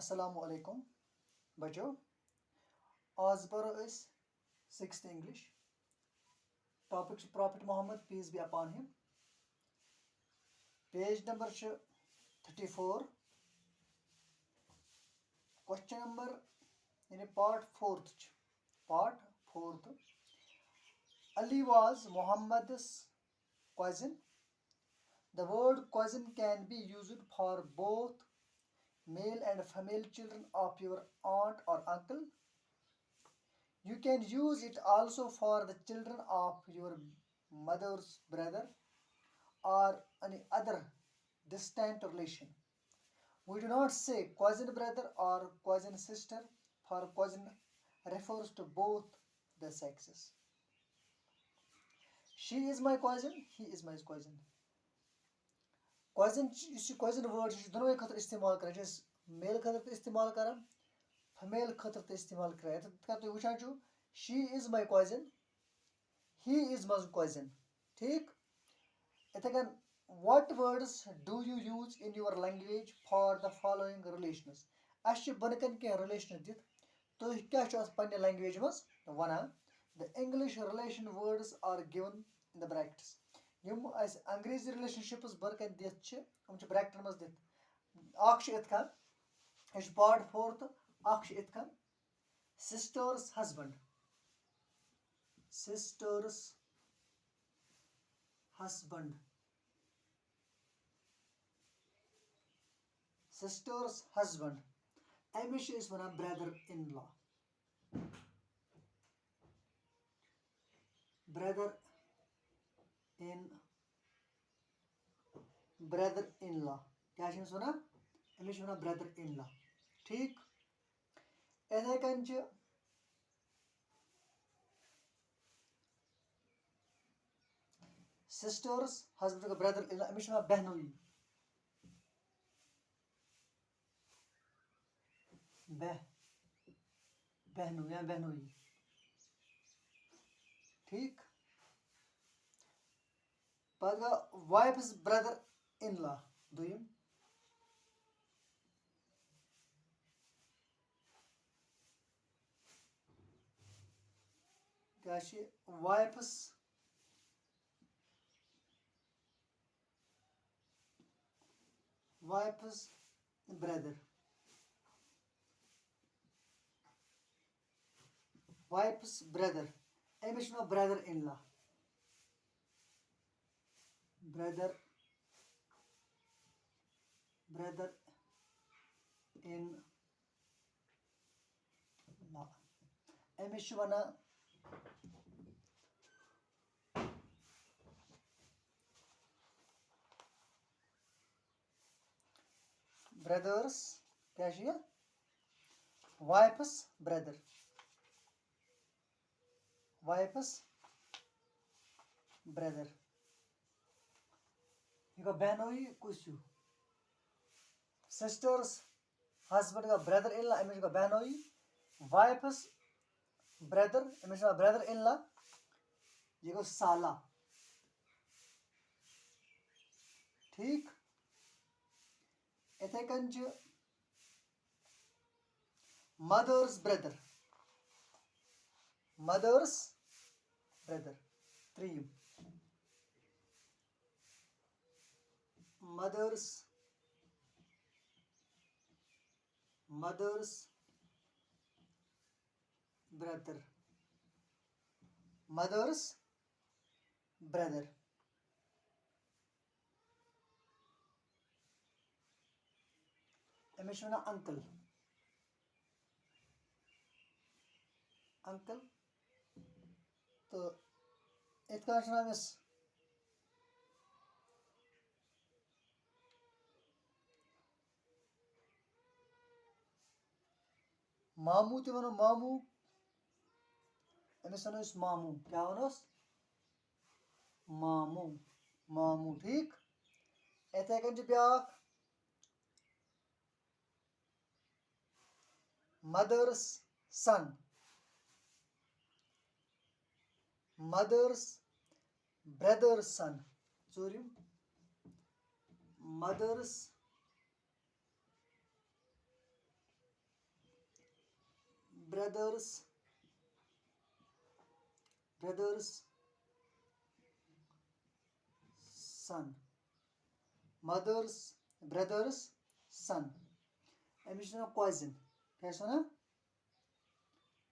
Assalamu alaikum, बच्चों आज पढ़ो अस 6th English topic छ Prophet Muhammad peace be upon him page number छ 34 question number यानी part 4th छ part 4th Ali was Muhammad's cousin. The word cousin can be used for both male and female children of your aunt or uncle. You can use it also for the children of your mother's brother or any other distant relation. We do not say cousin brother or cousin sister, for cousin refers to both the sexes. She is my cousin, he is my cousin. Cousin یُس یہِ cousin word چھُ یہِ چھُ دۄنوَے خٲطرٕ استعمال کران یہِ چھِ أسۍ میل خٲطرٕ تہِ استعمال کران فِمیل خٲطرٕ تہِ استعمال کران یِتھ کٔنۍ تُہۍ وٕچھان چھُو she is my cousin, he is my cousin. ٹھیٖک یِتھٕے کٔنۍ what words do you use in your language for the following relations? اَسہِ چھِ بۄنہٕ کَنۍ کینٛہہ رِلیشنہٕ دِتھ تُہۍ کیٛاہ چھُ اَتھ پنٛنہِ لینٛگویج منٛز وَنان the English relation words are given in the brackets. یِم اَسہِ انگریزی رِلیشَنشِپٕس بۄنہٕ کَنۍ دِتھ چھِ یِم چھِ برٛیکٹَن منٛز دِتھ اَکھ چھُ یِتھ کٔنۍ یہِ چھُ پاٹ 4th اَکھ چھُ یِتھ کٔنۍ سِسٹٲرٕس ہسبنٛڈ سِسٹٲرٕس ہسبنٛڈ سِسٹٲرٕس ہسبنٛڈ أمِس چھِ أسۍ وَنان برٛدر اِن لا برٛدر اِن لا کیٛاہ چھِ أمِس وَنان أمِس چھِ وَنان برٛدر اِن لا ٹھیٖک یِتھَے کٔنۍ چھِ سِسٹٲرٕس ہسبنٛڈ گوٚو برٛدر اِن لا أمِس چھِ وَنان بہنوئی بہنو یا بہنوئی ٹھیٖک پَتہٕ گوٚو وایفٕز برٛدر اِن لا دوٚیِم کیٛاہ چھِ وایفٕز برٛدر وایفٕز برٛدر أمِس چھِ وَنان برٛدر اِن لا برٛدر اِن لا أمِس چھِ وَنان برٛدٲرٕس کیٛاہ چھِ یہِ وایفٕز برٛدر یہِ گوٚو بہنوئی کُس ہیوٗ سِسٹٲرٕس ہسبنٛڈ گوٚو برٛدر اِن لا أمِس گوٚو بہنوئی وایفٕز برٛدر أمِس چھِ وَنان برٛدر اِن لا یہِ گوٚو سالا ٹھیٖک یِتھَے کٔنۍ چھِ مَدٲرٕس برٛدر ترٛیٚیِم مَدٲرٕس برٛدر أمِس چھِ وَنان اَنکٕل تہٕ یِتھ کٔنۍ چھِ وَنان أمِس ماموٗ تہِ وَنو ماموٗ أمِس وَنو أسۍ ماموٗ کیٛاہ وَنوس ماموٗ ٹھیٖک یِتھَے کٔنۍ چھِ بیٛاکھ مَدٲرٕس سَن برٛدٲرٕس سَن ژوٗرِم mothers brother's son, mother's brother's son. أمِس چھُ وَنان cousin. کیٛاہ چھُ وَنان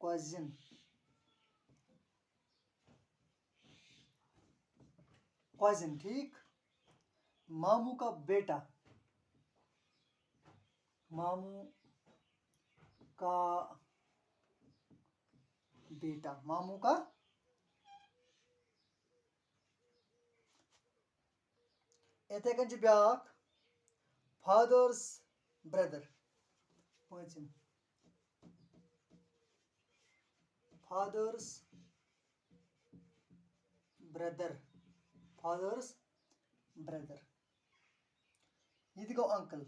cousin. cousin ठीक. मामू का बेटा, मामू का बेटा, मामू का یِتھَے کٔنۍ چھُ بیٛاکھ فادٲرٕس برٛدر. پوٗنٛژِم فادٲرٕس brother, فادٲرٕس brother. یہِ تہِ گوٚو انکل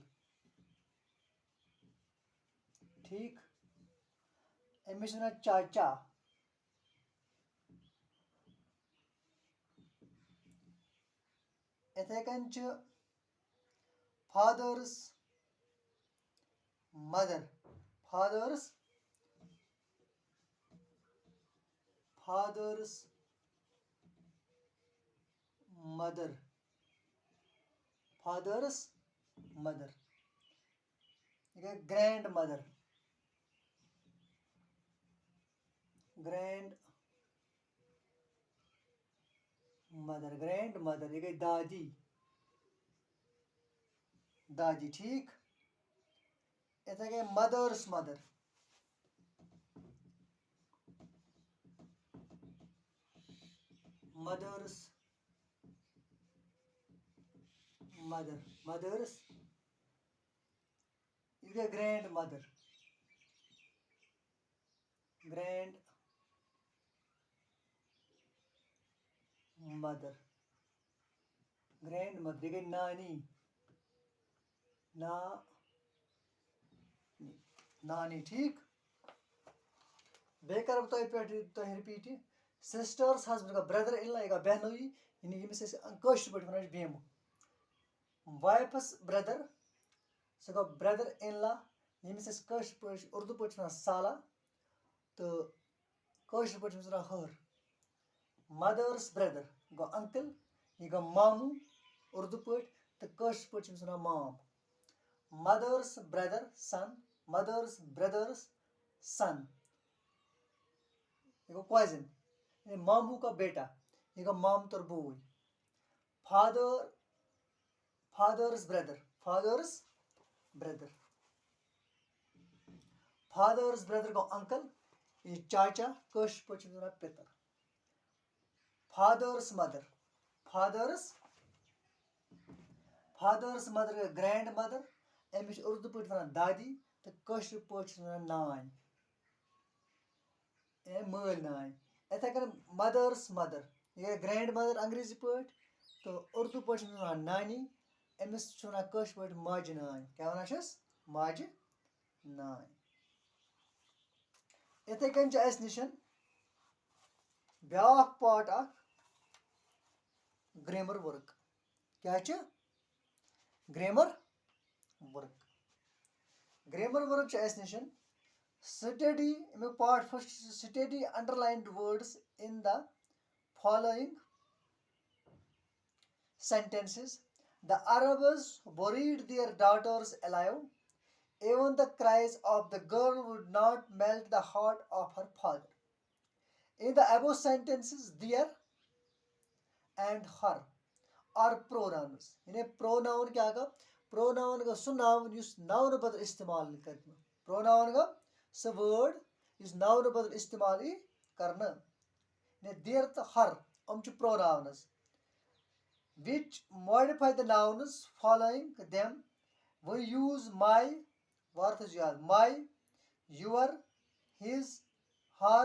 ٹھیٖک. أمِس چھِ وَنان چاچا. یِتھَے کٔنۍ چھِ فادٲرٕس مَدر, فادٲرٕس مَدر, فادٲرٕس مَدر. یہِ گٔے grand mother, grand mother, grand mother. یہِ گٔے دادی, دادی ٹھیٖک. یِتھَے کٔنۍ mothers mother, mothers mother, mothers. یہِ گٔے grand mother, grand mother, grand mother. یہِ گٔے نانی, نانی ٹھیٖک. بیٚیہِ کَرٕ بہٕ تۄہہِ رِپیٖٹ یہِ. سِسٹٲرٕس ہسبنٛڈ گوٚو برٛدر اِن لا, یہِ گوٚو بہنوئی, یعنی ییٚمِس أسۍ کٲشِر پٲٹھۍ وَنان چھِ بیمہٕ. وایفَس برٛدر, سُہ گوٚو برٛدر اِن لا, ییٚمِس أسۍ کٲشِر پٲٹھۍ اُردو پٲٹھۍ چھِ وَنان سالا, تہٕ کٲشِر پٲٹھۍ چھِ أمِس وَنان ۂر. مَدٲرٕس برٛدر گوٚو انکل, یہِ گوٚو ماموٗ اُردو پٲٹھۍ, تہٕ کٲشِر پٲٹھۍ چھِ أمِس وَنان مام. مَدٲرٕس برٛدر سَن, مَدٲرٕس برٛدٲرٕس سَن, یہِ گوٚو cousin. ماموٗ کا بیٹا, یہِ گوٚو مامتُر بوے. فادٲرٕس برٛدر, فادٲرٕس برٛدر. فادٲرٕس برٛدر گوٚو انکل, یہِ چاچا, کٲشِر پٲٹھۍ چھِ أمِس وَنان پِتٕر. فادٲرٕس مَدر, فادٲرٕس مَدر گٔے گرینٛڈ مَدر, أمِس چھِ اُردو پٲٹھۍ وَنان دادی, تہٕ کٲشِر پٲٹھۍ چھِ وَنان نانۍ, مٲلۍ نانۍ. یِتھَے کٔنۍ مَدٲرٕس مَدر, یہِ گٔے گرینٛڈ مَدر انٛگریزی پٲٹھۍ, تہٕ اُردو پٲٹھۍ چھِ أمِس وَنان نانی, أمِس چھِ وَنان کٲشِر پٲٹھۍ ماجہِ نانۍ. کیٛاہ وَنان چھِس, ماجہِ نانۍ. یِتھَے کٔنۍ چھِ اَسہِ نِش بیٛاکھ پاٹ اَکھ, گرٛیمَر ؤرٕک. کیٛاہ چھِ گرٛیمَر ؤرٕک. گرٛیمَر ؤرٕک چھِ اَسہِ نِش سٹڈی, اَمیُک پاٹ فٔسٹ چھِ study underlined words in the following sentences. The Arabs buried their daughters alive. Even the cries of the girl would not melt the heart of her father. In the above sentences, their and her are pronouns. یعنی pronoun کیٛاہ گوٚو, pronoun گوٚو سُہ ناوُن یُس ناونہٕ بدل استعمال کَرِ. pronoun گوٚو سُہ word یُس ناونہٕ بدل استعمال یی کرنہٕ. their تہٕ her یِم چھِ pronouns which modify the nouns following them. We use my, وار تھٲیزِ یاد, my, your, his, her,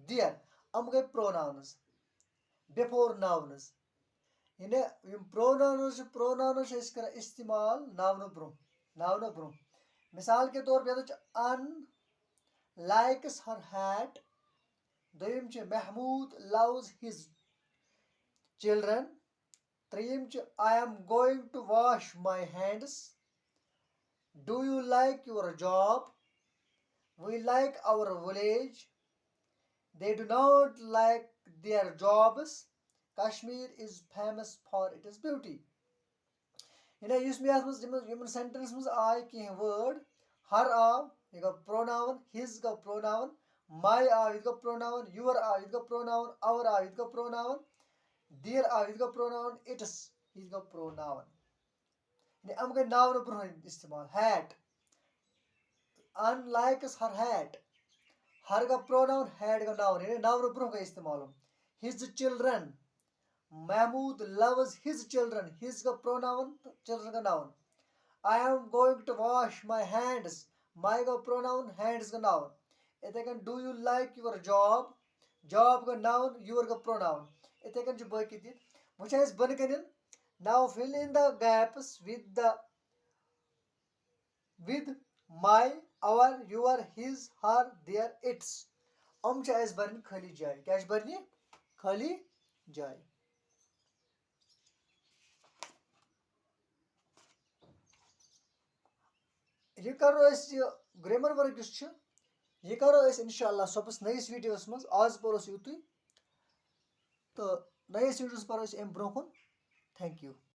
their. یِم گٔے pronouns before nouns. یعنی یِم pronouns چھِ أسۍ کران استعمال ناونہٕ برونٛہہ. مِثال کے طور پہ یَتھ چھِ ان likes her hat. دوٚیِم چھِ محموٗد loves his children. ترٛیٚیِم چھِ I am going to wash my hands. Do you like your job? We like our village. They do not like their jobs. Kashmir is famous for its beauty. Yus me sentence muz आय कह word. Her आव यह गो pronoun. His go pronoun. My आव यह गो pronoun. Your आव यह गो pronoun. Our आव यह गो pronoun. Their आव यह गो pronoun. Its यह गो pronoun. Am गए noun ब्रोह इस्तेमाल. Hat. Unlikes her hat. Her का pronoun, had का noun. Noun ब्रोह का इस्तेमाल. His children. Mahmood loves his children. His का pronoun, children का noun. I am going to wash my hands. My का pronoun, hands का noun. इतने कन do you like your job? Job का noun, your का pronoun. इतने कन जो बाकी थी. मुझे इस बन करें. Now fill in the gaps with my, our, your, his, her, their, its. छ बरन खाली जाए. क्या बरनी? खाली जाए. यह करो ग्रामर वर्क यह करो इंशाल्लाह सोपस नईस वीडियोस मज. आज परोस युतुय तो नईस वीडियोस परो अम ब्रोह. Thank you.